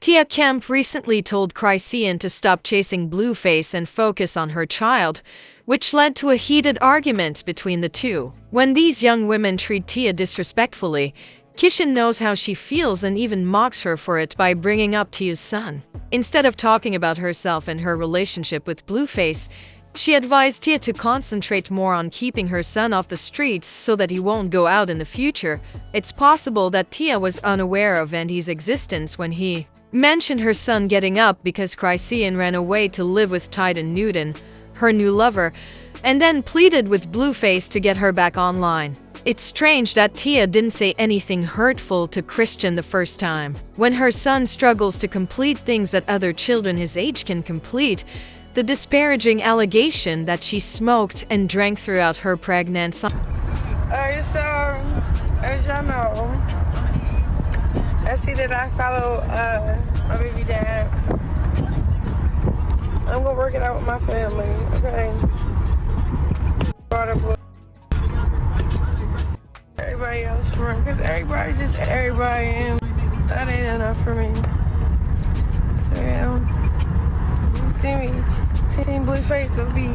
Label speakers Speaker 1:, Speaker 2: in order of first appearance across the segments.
Speaker 1: Tia Kemp recently told Chrisean to stop chasing Blueface and focus on her child, which led to a heated argument between the two. When these young women treat Tia disrespectfully, Chrisean knows how she feels and even mocks her for it by bringing up Tia's son. Instead of talking about herself and her relationship with Blueface, she advised Tia to concentrate more on keeping her son off the streets so that he won't go out in the future. It's possible that Tia was unaware of Andy's existence when he mentioned her son getting up because Chrisean ran away to live with Titan Newton, her new lover, and then pleaded with Blueface to get her back online. It's strange that Tia didn't say anything hurtful to Chrisean the first time. When her son struggles to complete things that other children his age can complete, the disparaging allegation that she smoked and drank throughout her pregnancy.
Speaker 2: So, as y'all know, I see that I follow my baby dad. I'm gonna work it out with my family, okay? Everybody else for him, because everybody just everybody, and that ain't enough for me. So, yeah, you see me. Seeing Blueface will be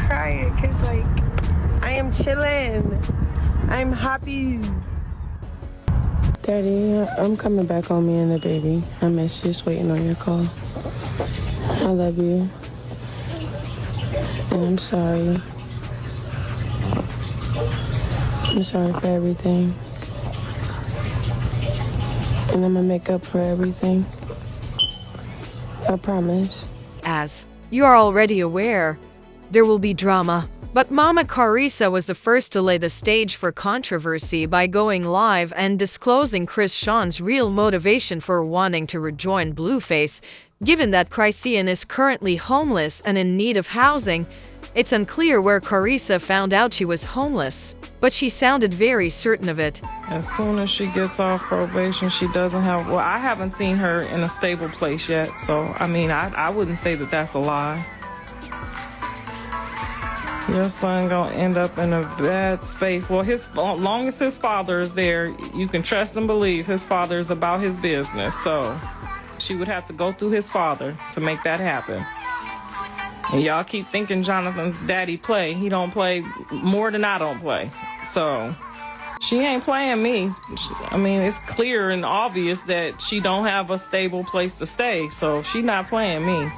Speaker 2: crying because, like, I am chilling. I'm happy. Daddy, I'm coming back on me and the baby. I miss you, just waiting on your call. I love you. And I'm sorry. I'm sorry for everything. And I'm gonna make up for everything. I promise.
Speaker 1: As you are already aware, there will be drama. But Mama Carissa was the first to lay the stage for controversy by going live and disclosing Chrisean's real motivation for wanting to rejoin Blueface. Given that Chrisean is currently homeless and in need of housing, it's unclear where Carissa found out she was homeless, but she sounded very certain of it.
Speaker 3: As soon as she gets off probation, she doesn't have, well, I haven't seen her in a stable place yet, so, I mean, I wouldn't say that that's a lie. Your son gonna end up in a bad space. Well, long as his father is there, you can trust and believe his father is about his business, so she would have to go through his father to make that happen. And y'all keep thinking Jonathan's daddy play. He don't play more than I don't play. So she ain't playing me. I mean, it's clear and obvious that she don't have a stable place to stay. So she not playing me.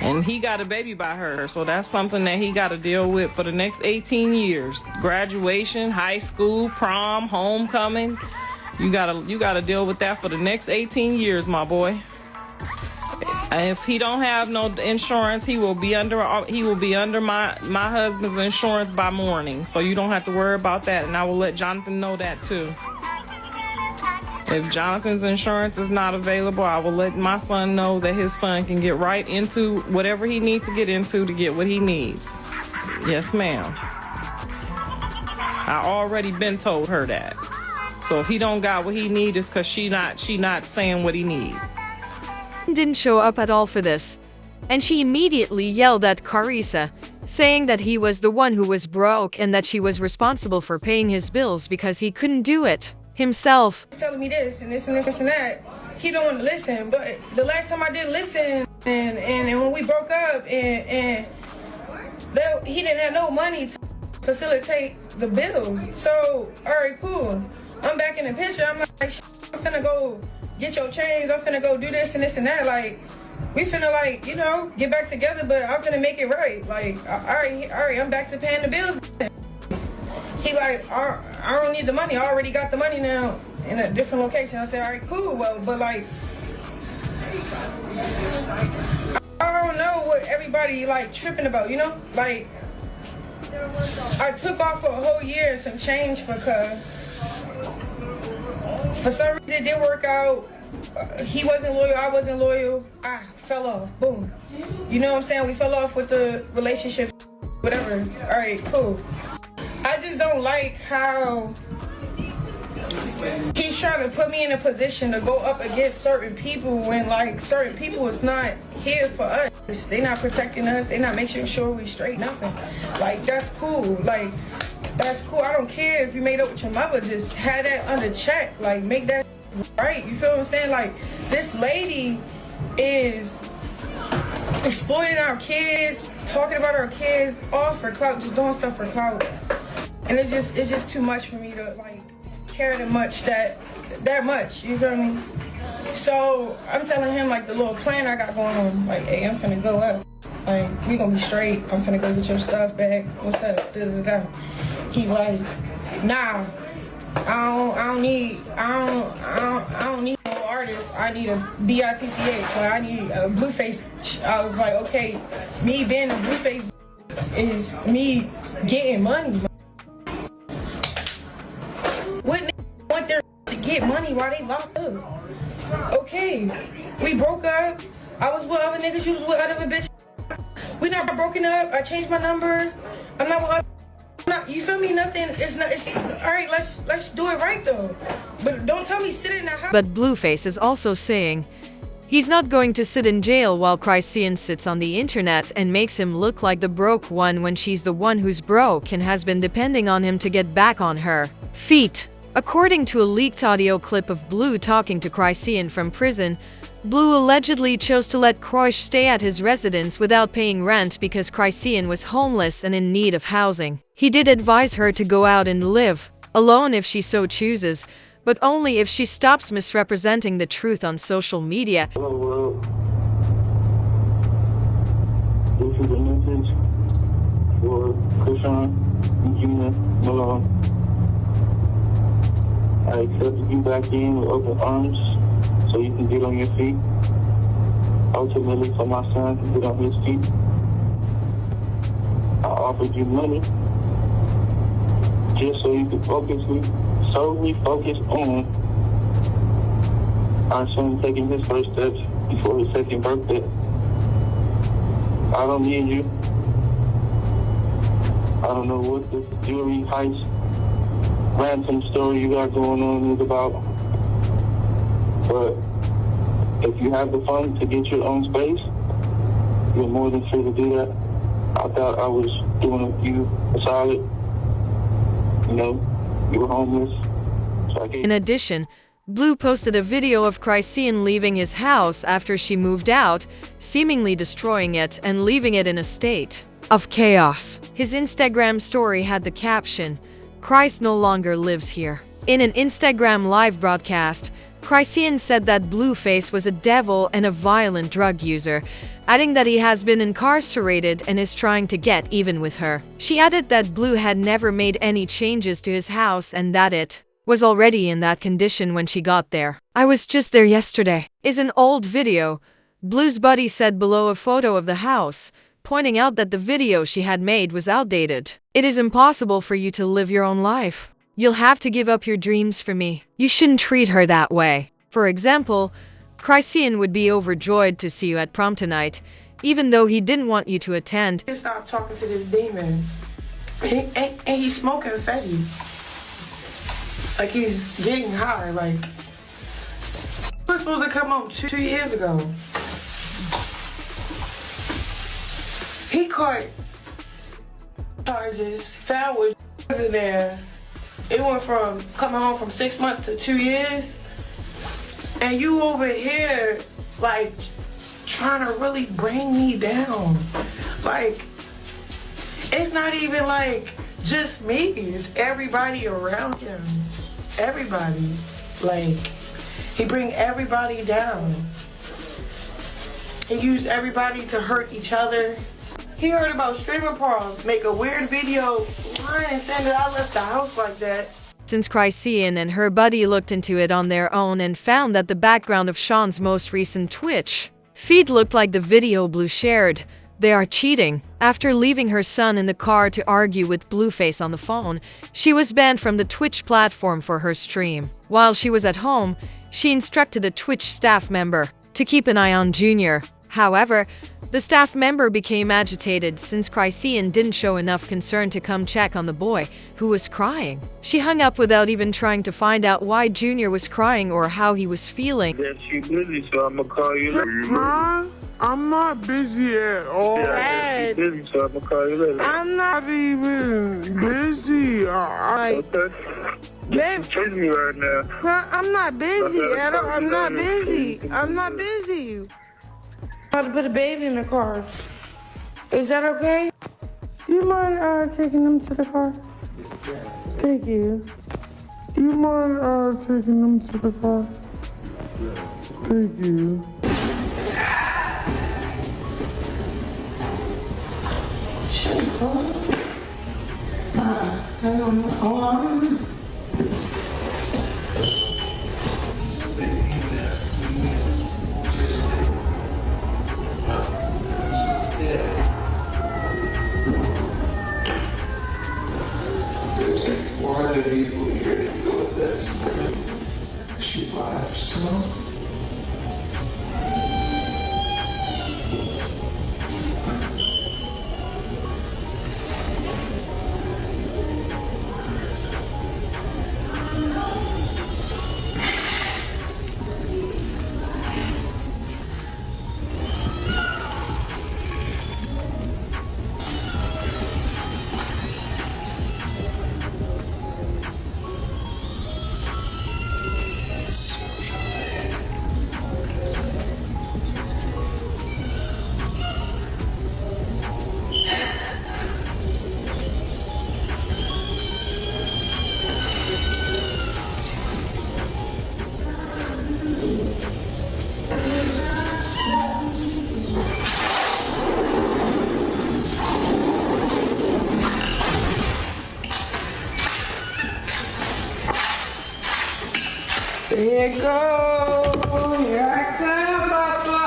Speaker 3: And he got a baby by her. So that's something that he got to deal with for the next 18 years. Graduation, high school, prom, homecoming. You gotta deal with that for the next 18 years, my boy. If he don't have no insurance, he will be under my husband's insurance by morning. So you don't have to worry about that, and I will let Jonathan know that too. If Jonathan's insurance is not available, I will let my son know that his son can get right into whatever he needs to get into to get what he needs. Yes, ma'am. I already been told her that. So if he don't got what he need, it's because she not saying what he need.
Speaker 1: Didn't show up at all for this, and she immediately yelled at Carissa, saying that he was the one who was broke and that she was responsible for paying his bills because he couldn't do it himself.
Speaker 2: He's telling me this and this and this and that. He don't want to listen, but the last time I did listen, and when we broke up, and he didn't have no money to facilitate the bills. So, all right, cool. I'm back in the picture. I'm like, I'm finna go get your chains. I'm finna go do this and this and that. Like, we finna, like, you know, get back together, but I'm finna make it right. Like, all right, I'm back to paying the bills. He like, I don't need the money. I already got the money now in a different location. I said, all right, cool. Well, but like, I don't know what everybody like tripping about, you know? Like, I took off for a whole year and some change because for some reason it didn't work out. He wasn't loyal, I wasn't loyal. I fell off, boom. You know what I'm saying? We fell off with the relationship, whatever. All right, cool. I just don't like how he's trying to put me in a position to go up against certain people when, like, certain people is not here for us. They not protecting us. They not making sure we straight, nothing. Like, that's cool. Like, that's cool. I don't care if you made up with your mother. Just have that under check. Like, make that right. You feel what I'm saying? Like, this lady is exploiting our kids, talking about our kids, all for clout, just doing stuff for clout. And it's just too much for me to like care that much. You feel me? So I'm telling him like the little plan I got going on. Like, hey, I'm finna go up. Like, we gonna be straight. I'm finna go get your stuff back. What's up? Da, da, da. He like, nah. I don't need no artist. I need a BITCH. Like, I need a Blueface. I was like, okay, me being a Blueface is me getting money. What niggas want their to get money while they locked up? Okay, we broke up. I was with other niggas. You was with other bitches. We not broken up. I changed my number. I'm not with other. You feel me? Nothing. It's not. It's all right. Let's do it right though. But don't tell me sit in the house.
Speaker 1: But Blueface is also saying he's not going to sit in jail while Chrisean sits on the internet and makes him look like the broke one when she's the one who's broke and has been depending on him to get back on her feet. According to a leaked audio clip of Blue talking to Chrisean from prison, Blue allegedly chose to let Croix stay at his residence without paying rent because Chrisean was homeless and in need of housing. He did advise her to go out and live alone if she so chooses, but only if she stops misrepresenting the truth on social media.
Speaker 4: Hello world. This is a message for Chrisean and Gina Malone. I accepted you back in with open arms so you can get on your feet. Ultimately, so my son can get on his feet. I offered you money just so you could solely focus on our son taking his first steps before his second birthday. I don't need you. I don't know what this jewelry heist ransom story you got going on is about, but if you have the funds to get your own space, you're more than free to do that. I thought I was doing you a solid. You know, you were homeless. So
Speaker 1: In addition, Blue posted a video of Chrisean leaving his house after she moved out, seemingly destroying it and leaving it in a state of chaos. His Instagram story had the caption, "Christ no longer lives here." In an Instagram live broadcast, Chrisean said that Blueface was a devil and a violent drug user, adding that he has been incarcerated and is trying to get even with her. She added that Blue had never made any changes to his house and that it was already in that condition when she got there. "I was just there yesterday," is an old video, Blue's buddy said below a photo of the house, pointing out that the video she had made was outdated. "It is impossible for you to live your own life. You'll have to give up your dreams for me. You shouldn't treat her that way." For example, Chrisean would be overjoyed to see you at prom tonight, even though he didn't want you to attend.
Speaker 2: Just stop talking to this demon. And he's smoking fatty. Like, he's getting high. Like, he was supposed to come home 2 years ago. He caught charges, found with in there. It went from coming home from 6 months to 2 years. And you over here, like, trying to really bring me down. Like, it's not even like just me, it's everybody around him. Everybody. Like, he bring everybody down. He used everybody to hurt each other. He heard about streaming prom, make a weird video, lying and saying that I left the house like that.
Speaker 1: Since Chrisean and her buddy looked into it on their own and found that the background of Sean's most recent Twitch feed looked like the video Blue shared, they are cheating. After leaving her son in the car to argue with Blueface on the phone, she was banned from the Twitch platform for her stream. While she was at home, she instructed a Twitch staff member to keep an eye on Junior. However, the staff member became agitated since Chrisean didn't show enough concern to come check on the boy, who was crying. She hung up without even trying to find out why Junior was crying or how he was feeling.
Speaker 4: That she busy, so I'm gonna call you later.
Speaker 2: Mom,
Speaker 5: I'm not busy at all.
Speaker 2: Dad,
Speaker 4: busy, so I'm gonna call you later.
Speaker 5: I'm not even busy.
Speaker 4: Okay.
Speaker 2: babe,
Speaker 4: Chase me right now.
Speaker 2: I'm not busy at all. I'm not busy. I'm not busy. I'm about to put a baby in the car. Is that okay? Do you mind taking them to the car? Thank you.
Speaker 5: Do you mind taking them to the car? Thank you.
Speaker 6: Why did people here to deal with this? She lives, so.
Speaker 2: Here it goes. Here I come, Papa.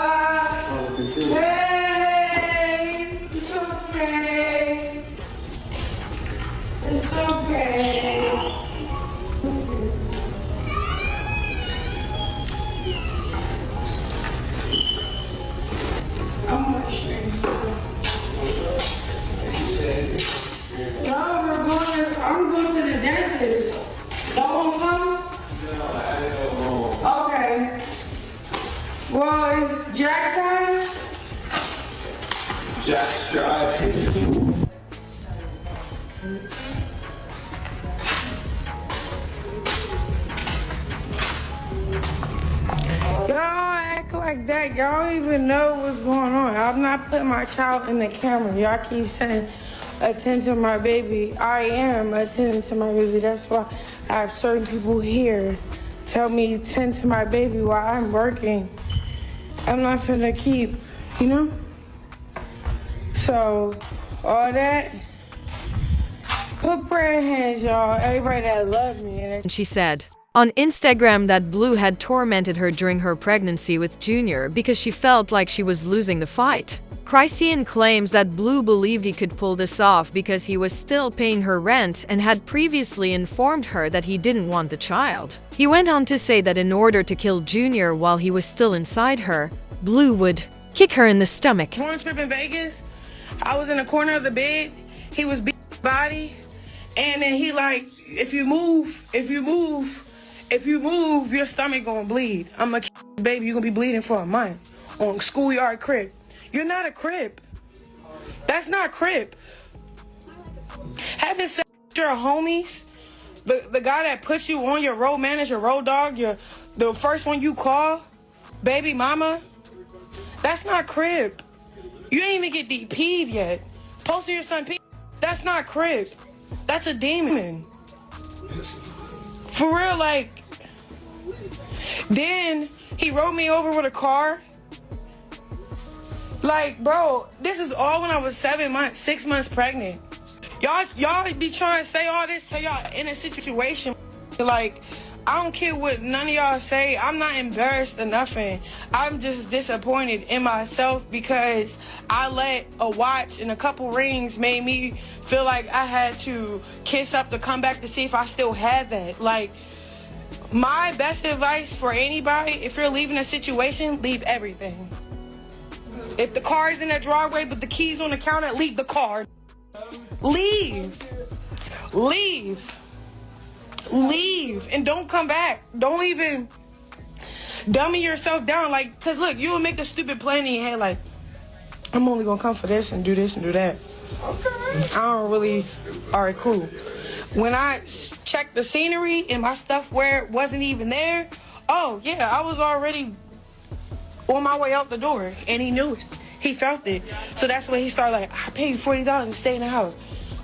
Speaker 2: Hey, it's okay. It's okay. I'm not sure. I'm going to the dentist. Y'all won't come? Okay. Well, is Jack coming?
Speaker 6: Jack's driving.
Speaker 2: Y'all act like that. Y'all don't even know what's going on. I'm not putting my child in the camera. Y'all keep saying, attend to my baby. I am attending to my baby. That's why I have certain people here tell me attend to my baby while I'm working. I'm not finna keep, you know? So, all that, put prayer in hands, y'all. Everybody that loves me. And
Speaker 1: She said on Instagram that Blue had tormented her during her pregnancy with Junior because she felt like she was losing the fight. Chrisean claims that Blue believed he could pull this off because he was still paying her rent and had previously informed her that he didn't want the child. He went on to say that in order to kill Junior while he was still inside her, Blue would kick her in the stomach.
Speaker 2: one trip in Vegas, I was in the corner of the bed. He was beating my body. And then he like, if you move, your stomach gonna bleed. I'm a baby, you're gonna be bleeding for a month on schoolyard crib. You're not a crib. That's not crib. Having sex with your homies, the guy that puts you on your road manager, road dog, the first one you call, baby mama, that's not crib. You ain't even get DP'd yet. Posting your son P, that's not crib. That's a demon. For real, like, then he rode me over with a car. Like, bro, this is all when I was 6 months pregnant. Y'all be trying to say all this to y'all in a situation. Like, I don't care what none of y'all say. I'm not embarrassed or nothing. I'm just disappointed in myself because I let a watch and a couple rings made me feel like I had to kiss up to come back to see if I still had that. Like, my best advice for anybody, if you're leaving a situation, leave everything. If the car is in the driveway but the keys on the counter, leave the car. Leave. And don't come back. Don't even dumbing yourself down. Like, cause look, you will make a stupid plan in your head. Like, I'm only gonna come for this and do this and do that. I don't really. All right, cool. When I checked the scenery and my stuff where it wasn't even there, oh yeah, I was already on my way out the door, and he knew it. He felt it. So that's when he started like, I paid you $40 to stay in the house.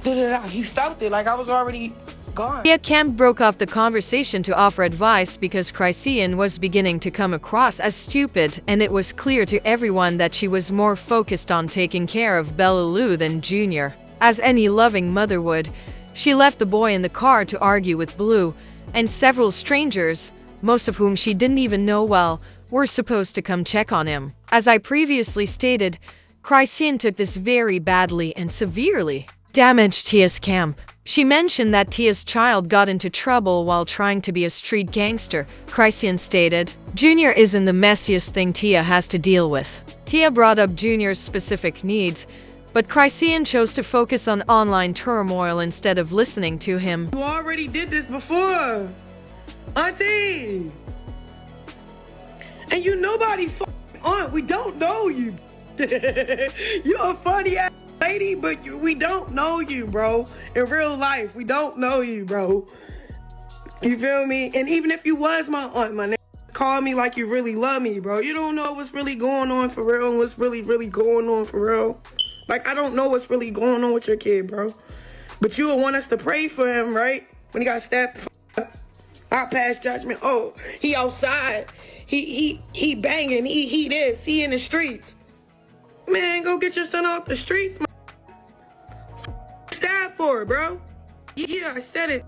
Speaker 2: Da-da-da. He felt it. Like I was already gone.
Speaker 1: Tia Kemp broke off the conversation to offer advice because Chrisean was beginning to come across as stupid, and it was clear to everyone that she was more focused on taking care of Bella Lou than Junior. As any loving mother would, she left the boy in the car to argue with Blue, and several strangers, most of whom she didn't even know well, were supposed to come check on him. As I previously stated, Chrisean took this very badly and severely damaged Tia's camp. She mentioned that Tia's child got into trouble while trying to be a street gangster. Chrisean stated, Junior isn't the messiest thing Tia has to deal with. Tia brought up Junior's specific needs, but Chrisean chose to focus on online turmoil instead of listening to him.
Speaker 2: You already did this before, Auntie. And you nobody aunt. We don't know you. You're a funny ass lady, but we don't know you, bro. In real life, we don't know you, bro. You feel me? And even if you was my aunt, my name, call me like you really love me, bro. You don't know what's really going on for real and what's really going on for real. Like, I don't know what's really going on with your kid, bro. But you would want us to pray for him, right? When he got stabbed, I pass judgment. Oh, he outside. He banging. He this. He in the streets. Man, go get your son off the streets, man. Stab for it, bro. Yeah, I said it.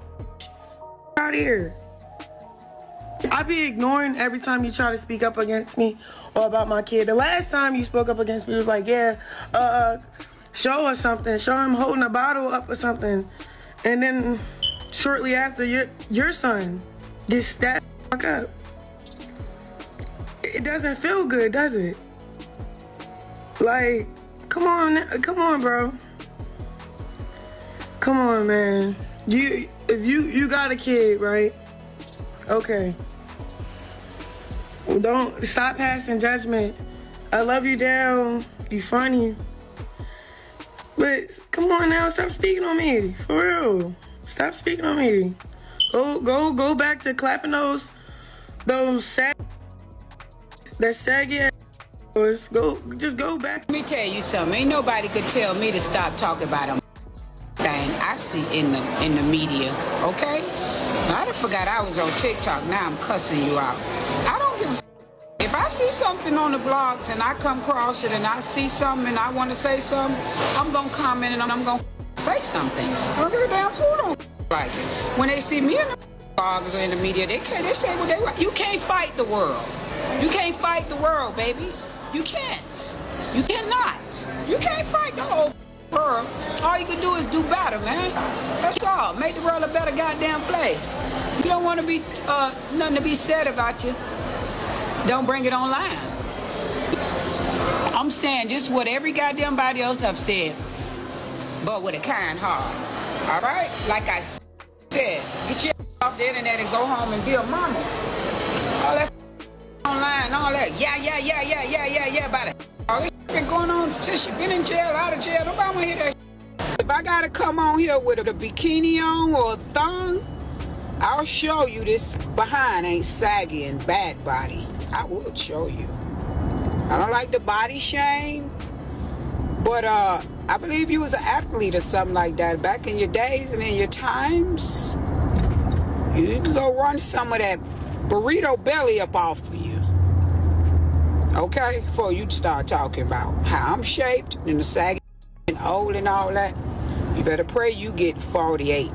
Speaker 2: Out of here. I be ignoring every time you try to speak up against me or about my kid. The last time you spoke up against me was like, yeah, show us something. Show him holding a bottle up or something. And then shortly after, your son gets stabbed up. It doesn't feel good, does it? Like, come on, bro. Come on, man. If you got a kid, right? Okay. Don't stop passing judgment. I love you down. You funny. But come on now, stop speaking on me. For real. Stop speaking on me. Go back to clapping those saggy ass. Just go back.
Speaker 7: Let me tell you something. Ain't nobody could tell me to stop talking about them thing I see in the media. Okay? Now, I done forgot I was on TikTok. Now I'm cussing you out. I don't give a if I see something on the blogs and I come across it and I see something and I want to say something, I'm gonna comment and I'm gonna say something. I don't give a damn who don't like it. When they see me in the blogs or in the media, they say what they want. You can't fight the world. You can't fight the world, baby. You can't. You cannot. You can't fight the whole world. All you can do is do better, man. That's all. Make the world a better goddamn place. You don't want to be nothing to be said about you. Don't bring it online. I'm saying just what every goddamn body else have said, but with a kind heart. All right? Like I said, get your off the internet and go home and be a mama. All that online, all that, yeah, about it. All this been going on since she been in jail, out of jail. Nobody wanna hear that. If I gotta come on here with a bikini on or a thong, I'll show you this behind ain't saggy and bad body. I would show you. I don't like the body shame, but I believe you was an athlete or something like that back in your days and in your times. You can go run some of that burrito belly up off of you. Okay? Before you start talking about how I'm shaped and the saggy and old and all that, you better pray you get 48.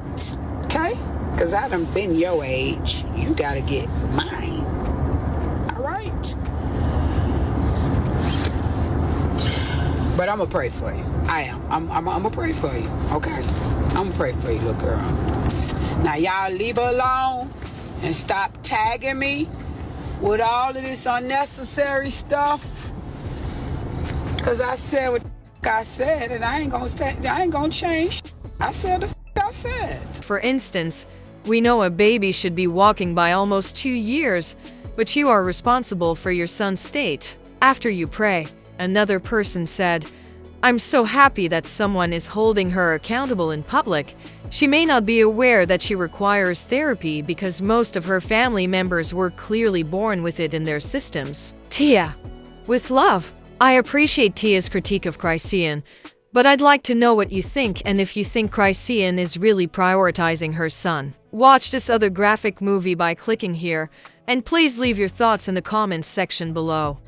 Speaker 7: Okay? Because I done been your age. You gotta get mine. All right? But I'm gonna pray for you. I am. I'm gonna pray for you. Okay? I'm gonna pray for you, little girl. Now, y'all leave her alone and stop tagging me with all of this unnecessary stuff. Because I said what I said, and I ain't gonna change. I said the I said.
Speaker 1: For instance, we know a baby should be walking by almost 2 years, but you are responsible for your son's state. After you pray, another person said, I'm so happy that someone is holding her accountable in public. She may not be aware that she requires therapy because most of her family members were clearly born with it in their systems. Tia. With love. I appreciate Tia's critique of Chrisean, but I'd like to know what you think and if you think Chrisean is really prioritizing her son. Watch this other graphic movie by clicking here, and please leave your thoughts in the comments section below.